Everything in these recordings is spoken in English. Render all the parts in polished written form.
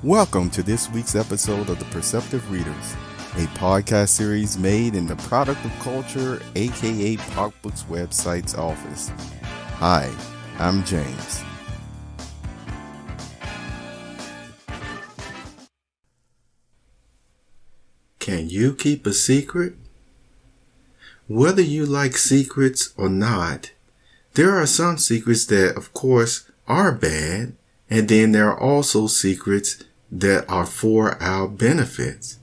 Welcome to this week's episode of The Perceptive Readers, a podcast series made in the Product of Culture, aka Pop Books website's office. Hi, I'm James. Can you keep a secret? Whether you like secrets or not, there are some secrets that, of course, are bad, and then there are also secrets that are for our benefits.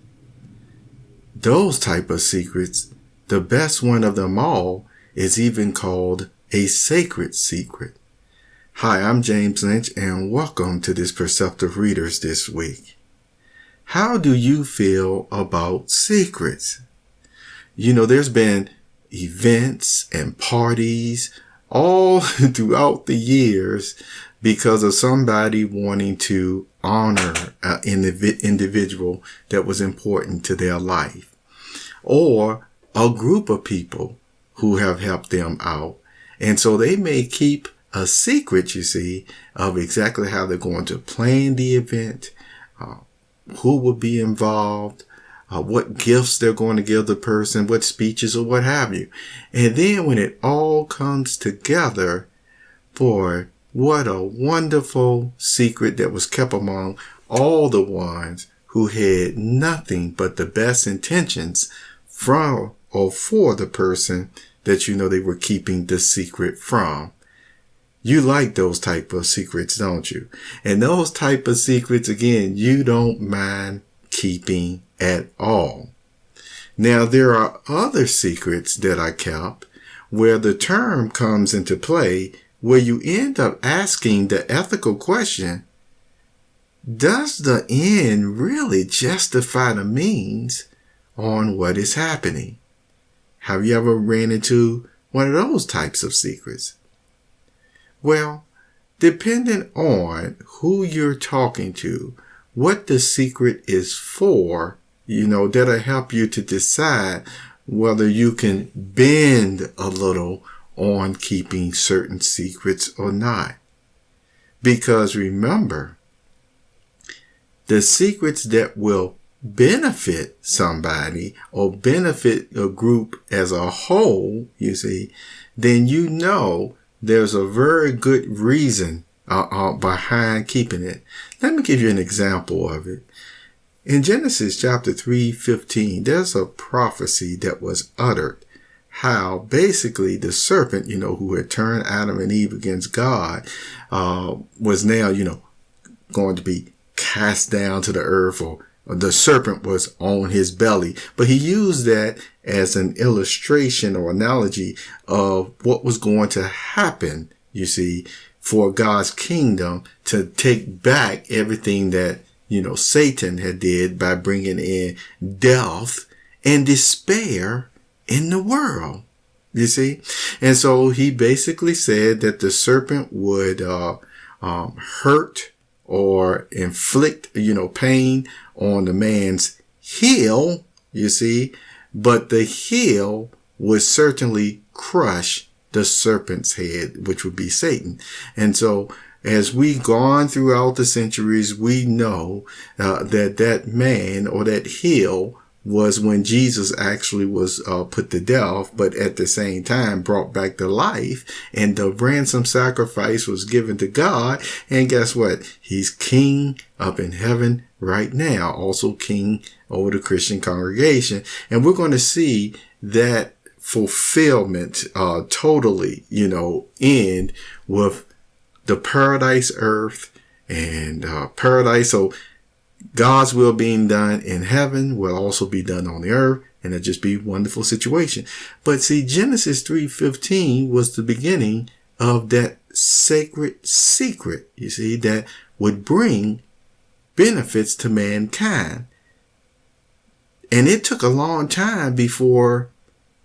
Those type of secrets, the best one of them all, is even called a sacred secret. Hi, I'm James Lynch, and welcome to this Perceptive Readers this week. How do you feel about secrets? You know, there's been events and parties all throughout the years because of somebody wanting to honor an individual that was important to their life, or a group of people who have helped them out. And so they may keep a secret, you see, of exactly how they're going to plan the event, who will be involved, what gifts they're going to give the person, what speeches or what have you. And then when it all comes together, boy, what a wonderful secret that was kept among all the ones who had nothing but the best intentions from or for the person that you know they were keeping the secret from. You like those type of secrets, don't you? And those type of secrets, again, you don't mind keeping at all. Now, there are other secrets that I kept where the term comes into play, where you end up asking the ethical question, does the end really justify the means on what is happening? Have you ever ran into one of those types of secrets? Well, depending on who you're talking to, what the secret is for, you know, that'll help you to decide whether you can bend a little on keeping certain secrets or not. Because remember, the secrets that will benefit somebody or benefit a group as a whole, you see, then you know there's a very good reason behind keeping it. Let me give you an example of it. In Genesis chapter 3:15, there's a prophecy that was uttered how basically the serpent, you know, who had turned Adam and Eve against God, was now, you know, going to be cast down to the earth, or the serpent was on his belly. But he used that as an illustration or analogy of what was going to happen, you see, for God's kingdom to take back everything that, you know, Satan had did by bringing in death and despair in the world, you see. And so he basically said that the serpent would hurt or inflict, you know, pain on the man's heel, you see, but the heel would certainly crush the serpent's head, which would be Satan. And so as we've gone throughout the centuries, we know that man or that heel was when Jesus actually was put to death, but at the same time brought back to life, and the ransom sacrifice was given to God. And guess what? He's king up in heaven right now, also king over the Christian congregation. And we're going to see that fulfillment totally, you know, end with the paradise earth and paradise. So God's will being done in heaven will also be done on the earth, and it'll just be a wonderful situation. But see, Genesis 3:15 was the beginning of that sacred secret, you see, that would bring benefits to mankind. And it took a long time before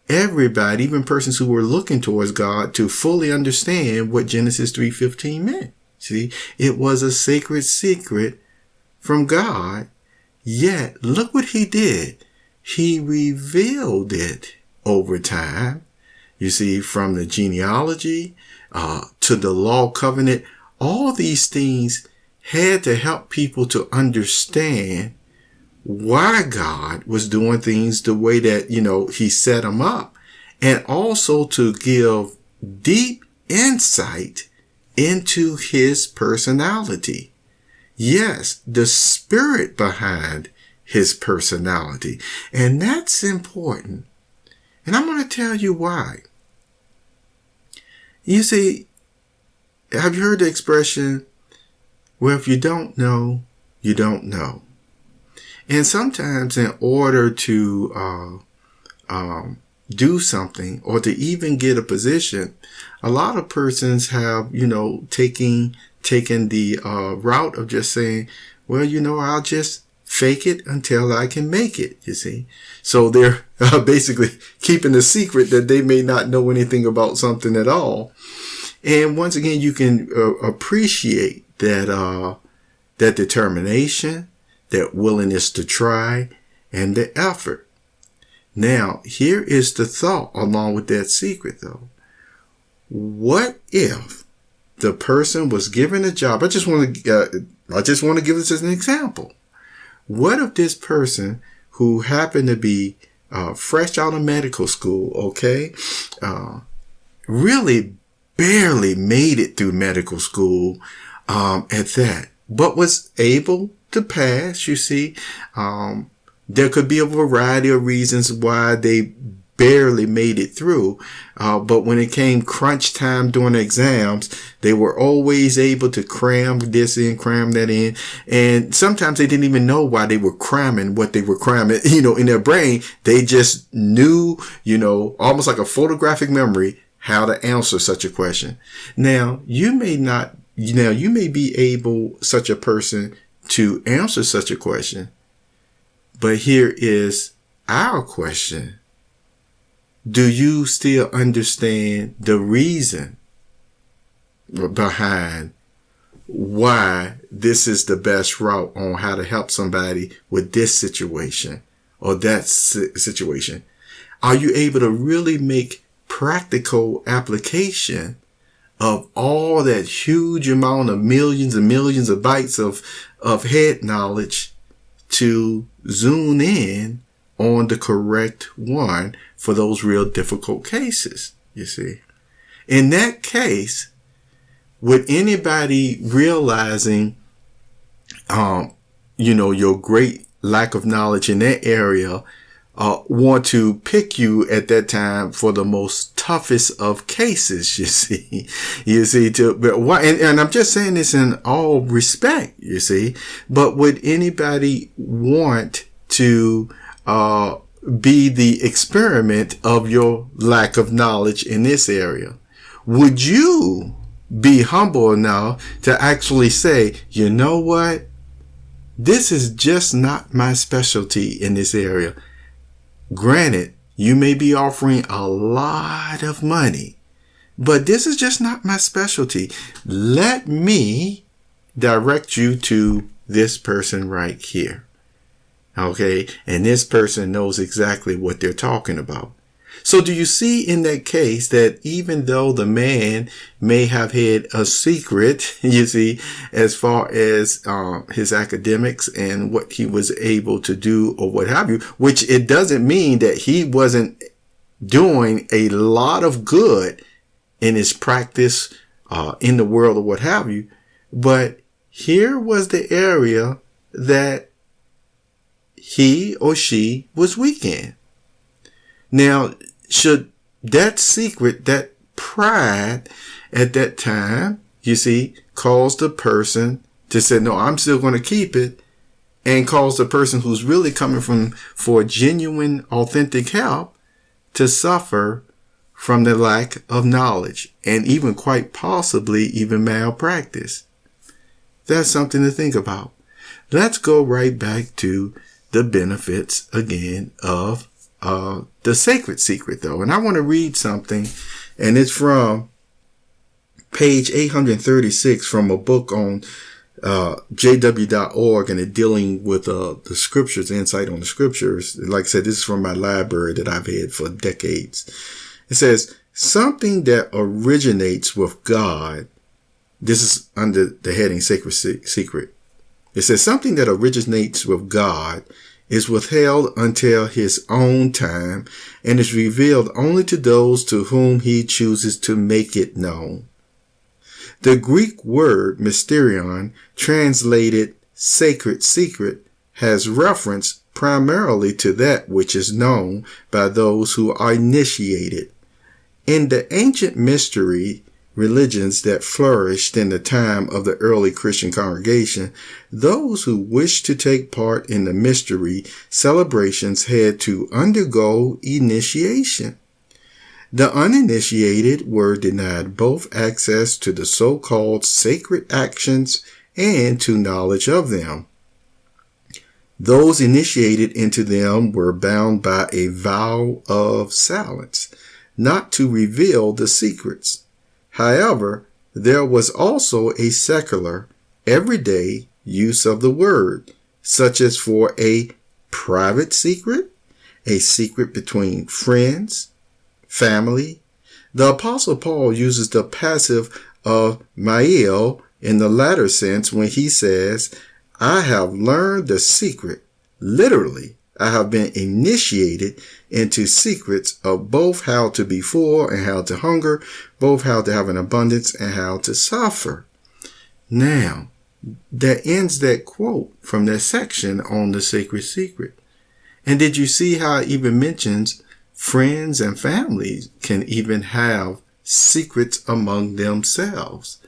everybody, even persons who were looking towards God, to fully understand what Genesis 3:15 meant. See, it was a sacred secret from God, yet look what he did. He revealed it over time. You see, from the genealogy to the law covenant, all these things had to help people to understand why God was doing things the way that, he set them up, and also to give deep insight into his personality. Yes, the spirit behind his personality. And that's important. And I'm going to tell you why. You see, have you heard the expression, well, if you don't know, you don't know? And sometimes in order to do something or to even get a position, a lot of persons have, taken the route of just saying, well, I'll just fake it until I can make it, you see. So they're basically keeping a secret that they may not know anything about something at all. And once again, you can appreciate that determination, that willingness to try, and the effort. Now, here is the thought along with that secret, though. What if the person was given a job? I just want to give this as an example. What if this person who happened to be fresh out of medical school, really barely made it through medical school at that, but was able to pass, you see. There could be a variety of reasons why they barely made it through. But when it came crunch time during the exams, they were always able to cram this in, cram that in. And sometimes they didn't even know why they were cramming what they were cramming, in their brain. They just knew, almost like a photographic memory, how to answer such a question. Now, you may be able, such a person, to answer such a question. But here is our question. Do you still understand the reason behind why this is the best route on how to help somebody with this situation or that situation? Are you able to really make practical application of all that huge amount of millions and millions of bytes of head knowledge to zoom in on the correct one for those real difficult cases, you see? In that case, would anybody realizing, your great lack of knowledge in that area, want to pick you at that time for the most toughest of cases, and I'm just saying this in all respect, you see, but would anybody want to, be the experiment of your lack of knowledge in this area? Would you be humble enough to actually say, you know what? This is just not my specialty in this area. Granted, you may be offering a lot of money, but this is just not my specialty. Let me direct you to this person right here. Okay. And this person knows exactly what they're talking about. So do you see in that case that even though the man may have had a secret, you see, as far as his academics and what he was able to do or what have you, which it doesn't mean that he wasn't doing a lot of good in his practice in the world or what have you. But here was the area that he or she was weak in. Now, should that secret, that pride at that time, you see, cause the person to say, no, I'm still going to keep it, and cause the person who's really coming for genuine, authentic help to suffer from the lack of knowledge and even quite possibly even malpractice? That's something to think about. Let's go right back to the benefits again of the sacred secret, though. And I want to read something, and it's from page 836 from a book on jw.org, and it's dealing with the scriptures, insight on the scriptures. Like I said, this is from my library that I've had for decades. It says, something that originates with God This is under the heading Sacred Secret. It says something that originates with God is withheld until his own time and is revealed only to those to whom he chooses to make it known. The Greek word mysterion, translated sacred secret, has reference primarily to that which is known by those who are initiated. In the ancient mystery religions that flourished in the time of the early Christian congregation, those who wished to take part in the mystery celebrations had to undergo initiation. The uninitiated were denied both access to the so-called sacred actions and to knowledge of them. Those initiated into them were bound by a vow of silence, not to reveal the secrets. However, there was also a secular, everyday use of the word, such as for a private secret, a secret between friends, family. The Apostle Paul uses the passive of mael in the latter sense when he says, I have learned the secret. Literally, I have been initiated into secrets of both how to be full and how to hunger, both how to have an abundance and how to suffer. Now, that ends that quote from that section on the sacred secret. And did you see how it even mentions friends and families can even have secrets among themselves?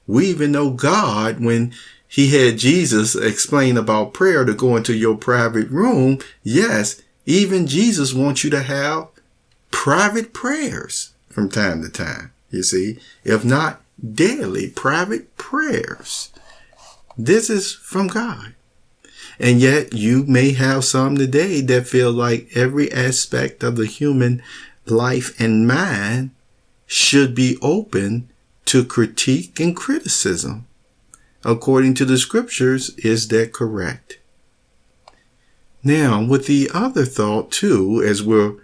We even know God, when he had Jesus explain about prayer to go into your private room. Yes, even Jesus wants you to have private prayers from time to time. You see, if not daily, private prayers. This is from God. And yet you may have some today that feel like every aspect of the human life and mind should be open to critique and criticism. According to the scriptures, is that correct? Now, with the other thought too, as we're,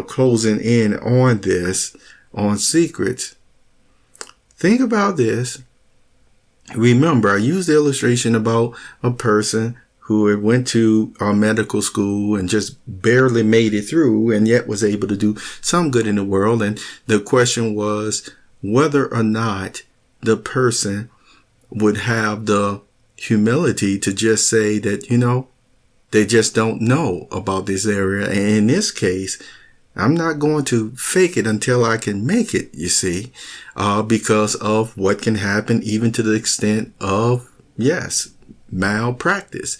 closing in on this, on secrets, think about this. Remember, I used the illustration about a person who had went to medical school and just barely made it through and yet was able to do some good in the world. And the question was whether or not the person would have the humility to just say that, they just don't know about this area. And in this case, I'm not going to fake it until I can make it, you see, because of what can happen even to the extent of, yes, malpractice.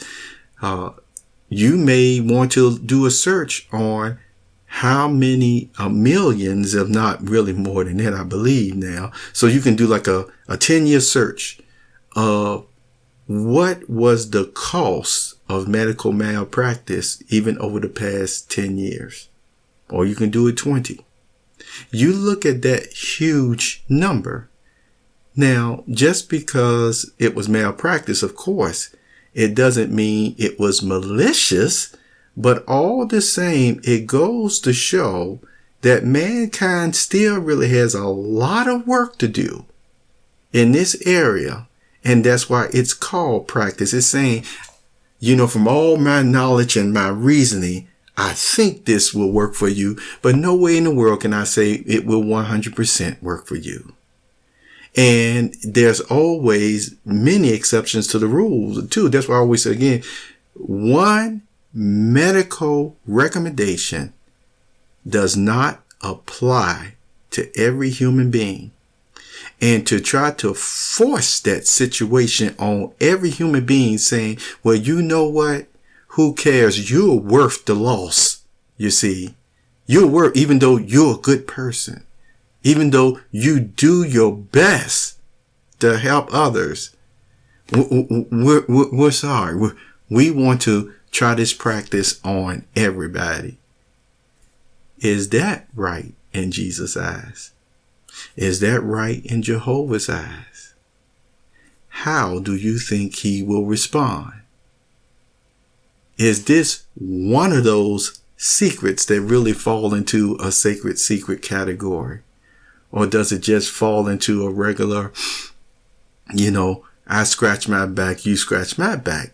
You may want to do a search on how many millions, if not really more than that, I believe now. So you can do like a 10-year search of what was the cost of medical malpractice even over the past 10 years. Or you can do it 20. You look at that huge number. Now, just because it was malpractice, of course, it doesn't mean it was malicious, but all the same, it goes to show that mankind still really has a lot of work to do in this area. And that's why it's called practice. It's saying, from all my knowledge and my reasoning, I think this will work for you, but no way in the world can I say it will 100% work for you. And there's always many exceptions to the rules too. That's why I always say again, one medical recommendation does not apply to every human being. And to try to force that situation on every human being saying, well, you know what? Who cares? You're worth the loss. You see, you're worth, even though you're a good person, even though you do your best to help others. We're sorry. We want to try this practice on everybody. Is that right in Jesus' eyes? Is that right in Jehovah's eyes? How do you think he will respond? Is this one of those secrets that really fall into a sacred secret category? Or does it just fall into a regular I scratch my back, you scratch my back,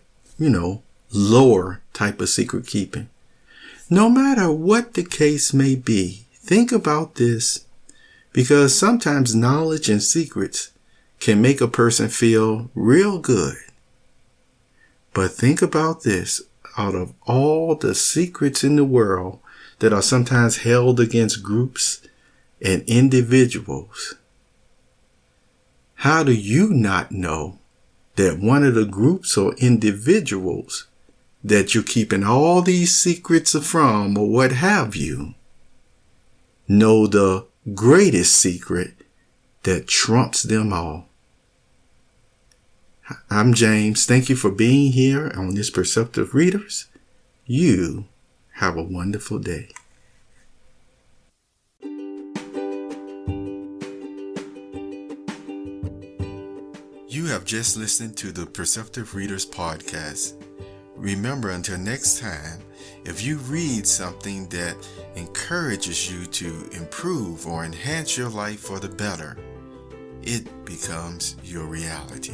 lower type of secret keeping. No matter what the case may be, think about this, because sometimes knowledge and secrets can make a person feel real good. But think about this, out of all the secrets in the world that are sometimes held against groups and individuals, how do you not know that one of the groups or individuals that you're keeping all these secrets from, or what have you, know the greatest secret that trumps them all? I'm James. Thank you for being here on this Perceptive Readers. You have a wonderful day. You have just listened to the Perceptive Readers podcast. Remember, until next time, if you read something that encourages you to improve or enhance your life for the better, it becomes your reality.